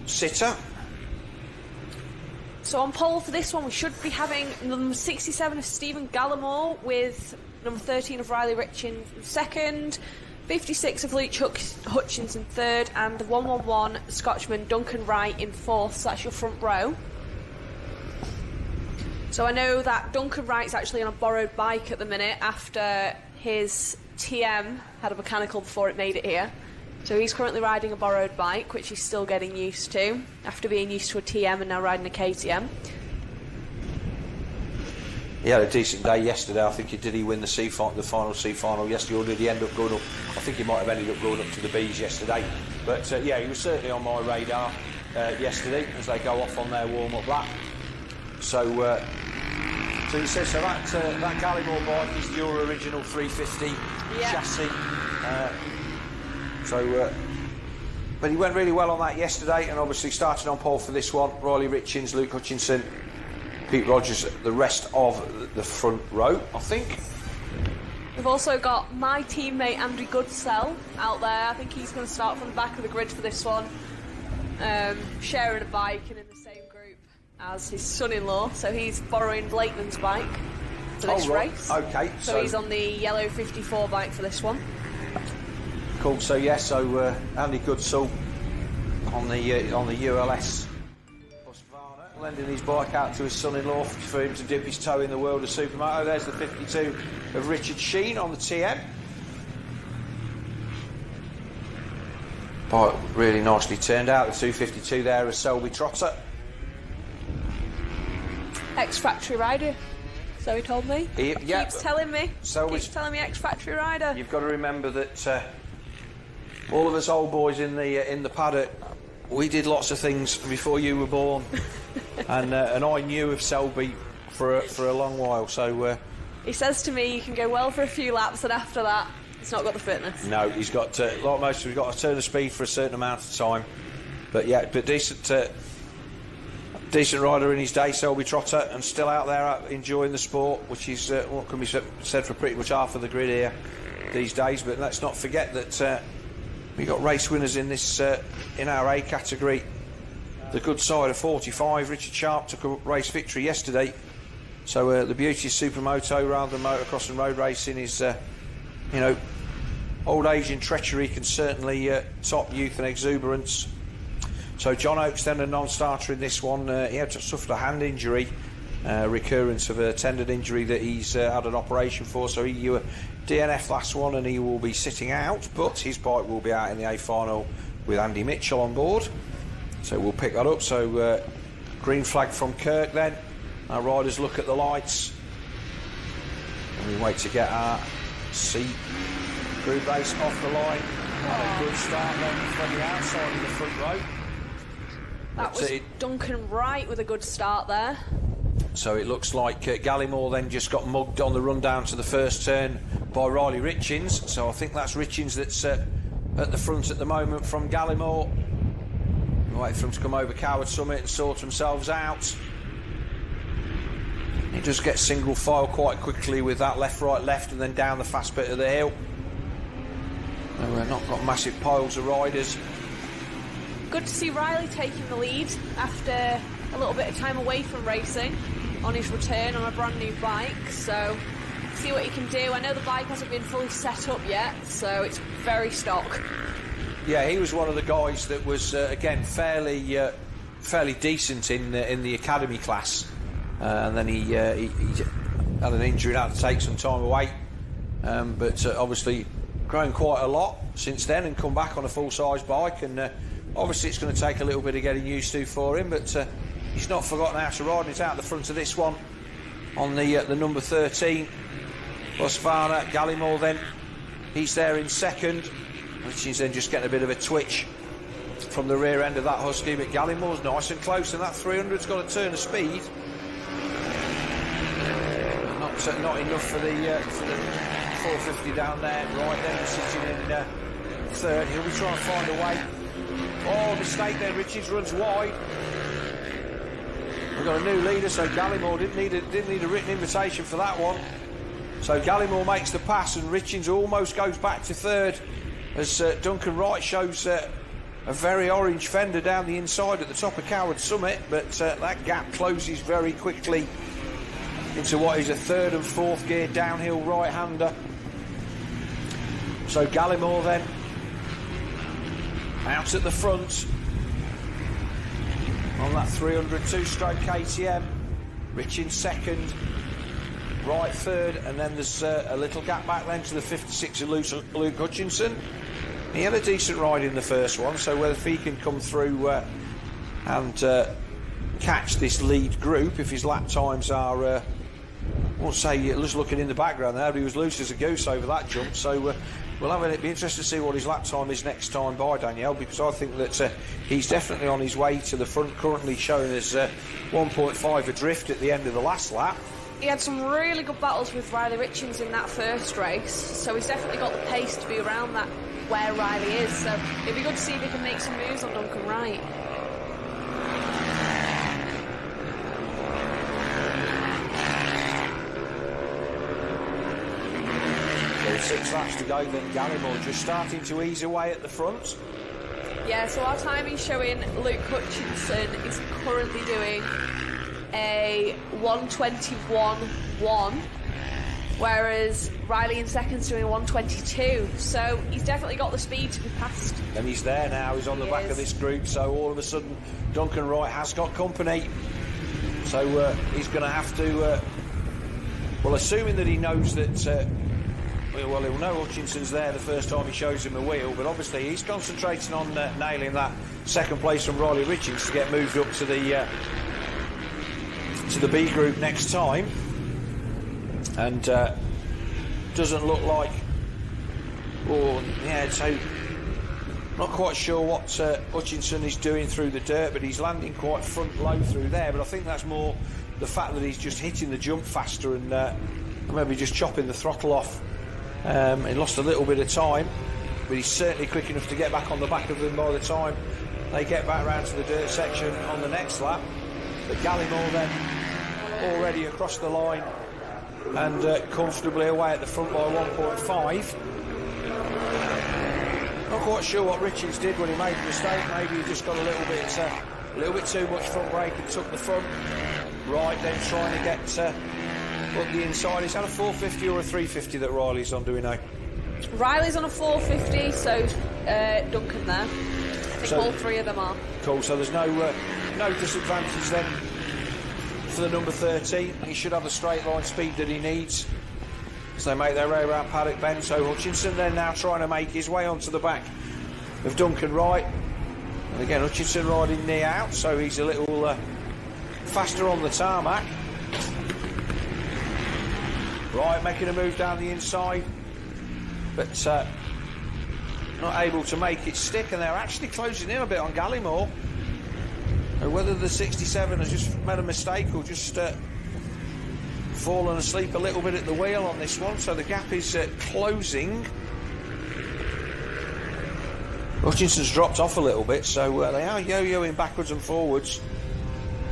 sitter. So on pole for this one, we should be having number 67 of Stephen Gallimore with number 13 of Riley Richins in second, 56 of Luke Hutchins in third, and the 111 Scotchman Duncan Wright in fourth. So that's your front row. So I know that Duncan Wright's actually on a borrowed bike at the minute after his TM had a mechanical before it made it here. So he's currently riding a borrowed bike, which he's still getting used to, after being used to a TM and now riding a KTM. He had a decent day yesterday. I think did he win the final C final yesterday, or did he end up going up? I think he might have ended up going up to the Bs yesterday. But yeah, he was certainly on my radar yesterday as they go off on their warm-up lap. So he says so that Gallimore bike is your original 350 chassis. But he went really well on that yesterday, and obviously starting on pole for this one, Riley Richins, Luke Hutchinson, Pete Rogers, the rest of the front row, I think. We've also got my teammate Andy Goodsell out there. I think he's going to start from the back of the grid for this one, sharing a bike and in the same group as his son-in-law, so he's borrowing Blakeman's bike for this race. Okay. So he's on the yellow 54 bike for this one. Cool. So yeah, Andy Goodsell on the ULS Husqvarna, lending his bike out to his son-in-law for him to dip his toe in the world of Supermoto. There's the 52 of Richard Sheen on the TM. Bike really nicely turned out. The 252 there is Selby Trotter. Ex-factory rider, so he told me. Keeps telling me. Keeps telling me ex-factory rider. You've got to remember that all of us old boys in the paddock, we did lots of things before you were born, and I knew of Selby for a long while. So he says to me, you can go well for a few laps, and after that, he's not got the fitness. No, he's got like most, we've got a turn of speed for a certain amount of time. But yeah, decent rider in his day, Selby Trotter, and still out there enjoying the sport, which is what can be said for pretty much half of the grid here these days. But let's not forget that we got race winners in this in our A category. The good side of 45, Richard Sharp took a race victory yesterday. So the beauty of Supermoto rather than motocross and road racing is, old age and treachery can certainly top youth and exuberance. So John Oakes then a non-starter in this one. He had suffered a hand injury, recurrence of a tendon injury that he's had an operation for. So he DNF last one, and he will be sitting out. But his bike will be out in the A final with Andy Mitchell on board. So we'll pick that up. So green flag from Kirk then. Our riders look at the lights, and we wait to get our C group race off the line. A good start then from the outside of the front row. That was Duncan Wright with a good start there. So it looks like Gallimore then just got mugged on the run down to the first turn by Riley Richins. So I think that's Richins that's at the front at the moment from Gallimore. Wait for them to come over Coward Summit and sort themselves out. He just gets single file quite quickly with that left, right, left, and then down the fast bit of the hill. And we've not got massive piles of riders. Good to see Riley taking the lead after a little bit of time away from racing on his return on a brand new bike. So see what he can do. I know the bike hasn't been fully set up yet, so it's very stock. Yeah, he was one of the guys that was again fairly decent in the academy class, and then he had an injury and had to take some time away. But obviously grown quite a lot since then and come back on a full-size bike, and obviously it's going to take a little bit of getting used to for him, but he's not forgotten how to ride, and it's out the front of this one on the number 13 Husqvarna. Gallimore then, he's there in second, which is then just getting a bit of a twitch from the rear end of that Husky, but Gallimore's nice and close, and that 300's got a turn of speed. Not enough for the 450 down there. Right then, sitting in third. He'll be trying to find a way. Oh, mistake there. Richards runs wide. We've got a new leader, so Gallimore didn't need a written invitation for that one. So Gallimore makes the pass, and Richards almost goes back to third as Duncan Wright shows a a very orange fender down the inside at the top of Coward Summit, but that gap closes very quickly into what is a third and fourth gear downhill right-hander. So Gallimore then out at the front on that 300 two-stroke KTM. Rich in second, Wright third, and then there's a little gap back then to the 56 of Luke Hutchinson. He had a decent ride in the first one, so whether he can come through and catch this lead group, if his lap times are, I won't say, just looking in the background there, but he was loose as a goose over that jump, so we'll have it. Be interested to see what his lap time is next time by Danielle, because I think that he's definitely on his way to the front, currently showing us 1.5 adrift at the end of the last lap. He had some really good battles with Riley Richings in that first race, so he's definitely got the pace to be around that where Riley is, so it'd be good to see if he can make some moves on Duncan Wright. So 6 laps to go, then Gallimore just starting to ease away at the front. Yeah, so our timing's showing Luke Hutchinson is currently doing a 1:21.1, whereas Riley in second's doing a 1:22. So he's definitely got the speed to be passed. And he's there now, he's on the back of this group, so all of a sudden Duncan Wright has got company. So he's going to have to, well, assuming that he knows that, well, he'll know Hutchinson's there the first time he shows him a wheel, but obviously he's concentrating on nailing that second place from Riley Richings to get moved up to the B group next time. And doesn't look like, oh yeah, so not quite sure what Hutchinson is doing through the dirt, but he's landing quite front low through there, but I think that's more the fact that he's just hitting the jump faster and maybe just chopping the throttle off. He lost a little bit of time, but he's certainly quick enough to get back on the back of them by the time they get back round to the dirt section on the next lap. But Gallimore then already across the line and comfortably away at the front by 1.5. Not quite sure what Richards did when he made the mistake. Maybe he just got a little bit too much front brake and took the front. Right, then trying to get up the inside. Is that a 450 or a 350 that Riley's on, do we know? Riley's on a 450, so Duncan there. I think all three of them are. Cool, so there's no disadvantage then for the number 13. He should have the straight line speed that he needs as they make their way around Paddock Bend. So Hutchinson then now trying to make his way onto the back of Duncan Wright. And again, Hutchinson riding knee out, so he's a little faster on the tarmac. Wright making a move down the inside, but not able to make it stick, and they're actually closing in a bit on Gallimore. Whether the 67 has just made a mistake or just fallen asleep a little bit at the wheel on this one, so the gap is closing. Hutchinson's dropped off a little bit, so they are yo-yoing backwards and forwards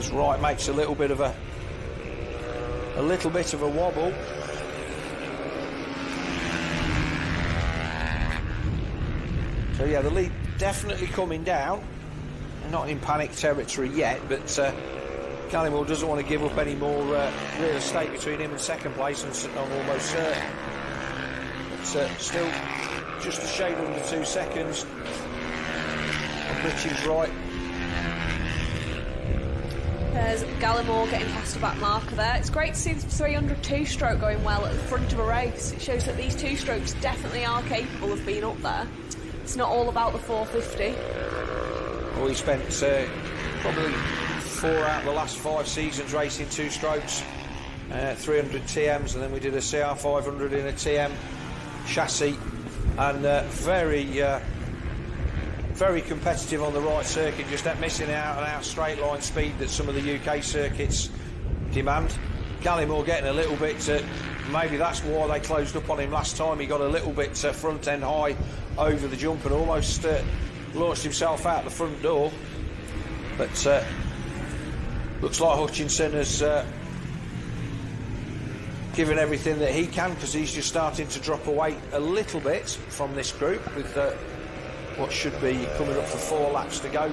as Wright makes a little bit of a wobble. So yeah, the lead definitely coming down. Not in panic territory yet, but Gallimore doesn't want to give up any more real estate between him and second place, and I'm almost certain. But still just a shade under 2 seconds. Richings right. There's Gallimore getting past the back marker there. It's great to see the 300 two-stroke going well at the front of a race. It shows that these two-strokes definitely are capable of being up there. It's not all about the 450. Well, he spent probably 4 out of the last 5 seasons racing two-strokes, 300 TMs, and then we did a CR500 in a TM chassis, and very competitive on the right circuit, just that missing out straight line speed that some of the UK circuits demand. Gallimore getting a little bit, maybe that's why they closed up on him last time. He got a little bit front end high over the jump and almost launched himself out the front door. But looks like Hutchinson has given everything that he can, because he's just starting to drop away a little bit from this group, with what should be coming up for 4 laps to go.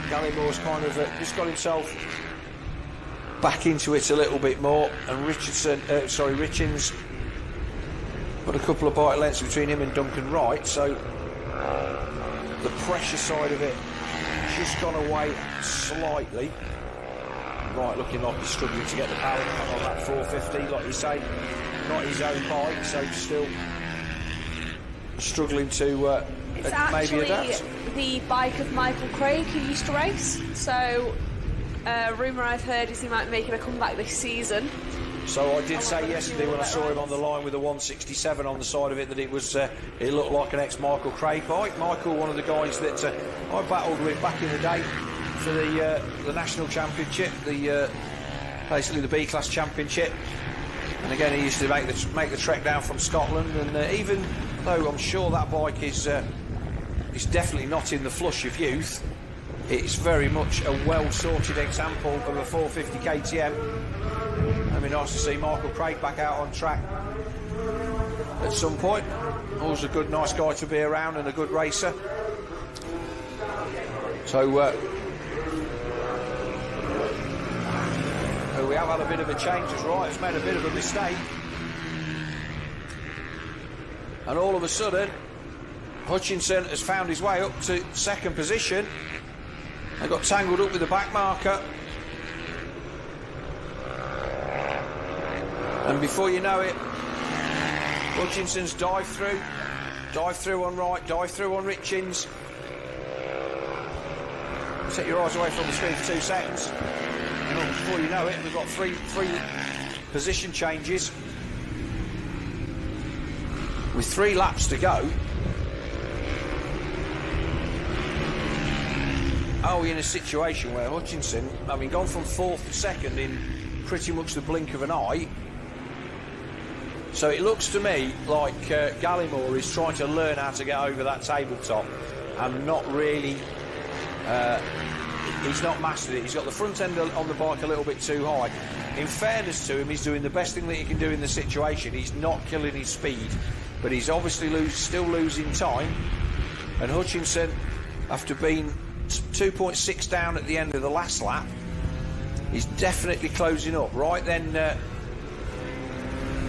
Gallimore's kind of just got himself back into it a little bit more, and Richins got a couple of bike lengths between him and Duncan Wright, so the pressure side of it just gone away slightly. Wright looking like he's struggling to get the balance on that 450, like you say, not his own bike, so still struggling to it's maybe adapt. It's actually the bike of Michael Craig, who used to race, so rumour I've heard is he might be making a comeback this season. So I did say yesterday when I saw him on the line with a 167 on the side of it that it was it looked like an ex-Michael Craig bike. Michael, one of the guys that I battled with back in the day for the national championship, basically the B-class championship. And again, he used to make the trek down from Scotland. And even though I'm sure that bike is definitely not in the flush of youth, it's very much a well-sorted example of a 450 KTM. It'd be nice to see Michael Craig back out on track at some point. Always a good, nice guy to be around and a good racer. So we have had a bit of a change as Wright has made a bit of a mistake. And all of a sudden, Hutchinson has found his way up to second position. They got tangled up with the back marker. And before you know it, Hutchinson's dive through on Wright, dive through on Richins. Take your eyes away from the screen for 2 seconds. And before you know it, we've got three position changes. With 3 laps to go, are we in a situation where Hutchinson, having gone from 4th to 2nd in pretty much the blink of an eye, so it looks to me like Gallimore is trying to learn how to get over that tabletop and not really, he's not mastered it. He's got the front end on the bike a little bit too high. In fairness to him, he's doing the best thing that he can do in the situation. He's not killing his speed, but he's obviously still losing time. And Hutchinson, after being 2.6 down at the end of the last lap, he's definitely closing up. Right then,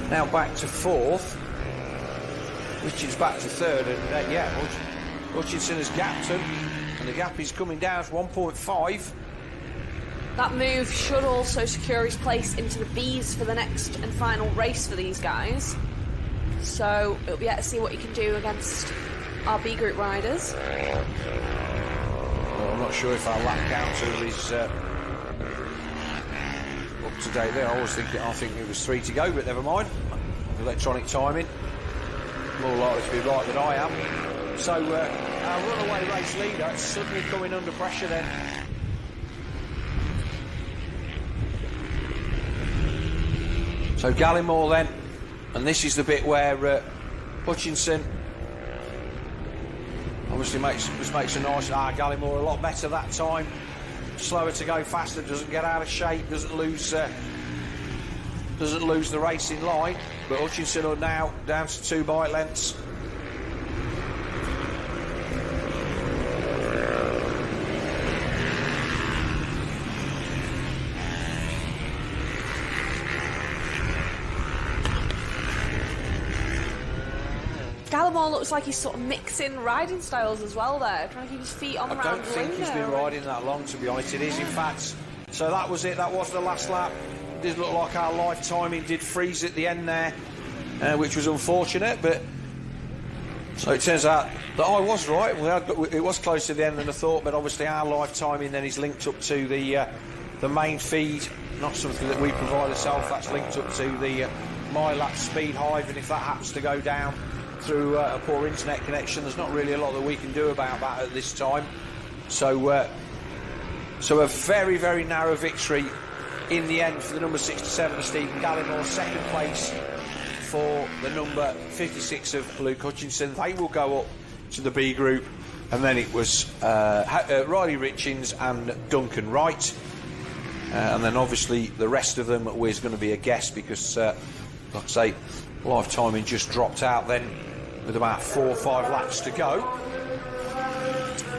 now back to 4th, Richards back to 3rd, and Hutchinson has gapped him, and the gap is coming down to 1.5. That move should also secure his place into the Bs for the next and final race for these guys. So it'll be yet to see what he can do against our B group riders. Well, I'm not sure if our lap counter is up to date there. I think it was 3 to go, but never mind. Electronic timing, more likely to be right than I am. So our runaway race leader is suddenly coming under pressure then. So Gallimore then, and this is the bit where Hutchinson obviously makes a nice. Gallimore a lot better that time, slower to go faster, doesn't get out of shape, doesn't lose the racing line. But Hutchinson are now down to 2 bike lengths. Gallimore looks like he's sort of mixing riding styles as well there, trying to keep his feet on the ground. I don't think he's been riding that long, to be honest. It is, in fact. So that was it. That was the last lap. It did look like our live timing did freeze at the end there, which was unfortunate. But so it turns out that I was right. It was close to the end than I thought. But obviously our live timing then is linked up to the main feed, not something that we provide ourselves. That's linked up to the MyLap Speed Hive, and if that happens to go down through a poor internet connection, there's not really a lot that we can do about that at this time. So a very, very narrow victory in the end for the number 67 Stephen Gallimore. Second place for the number 56 of Luke Hutchinson. They will go up to the B group, and then it was Riley Richins and Duncan Wright, and then obviously the rest of them was going to be a guess because like I say, live timing just dropped out then with about 4 or 5 laps to go.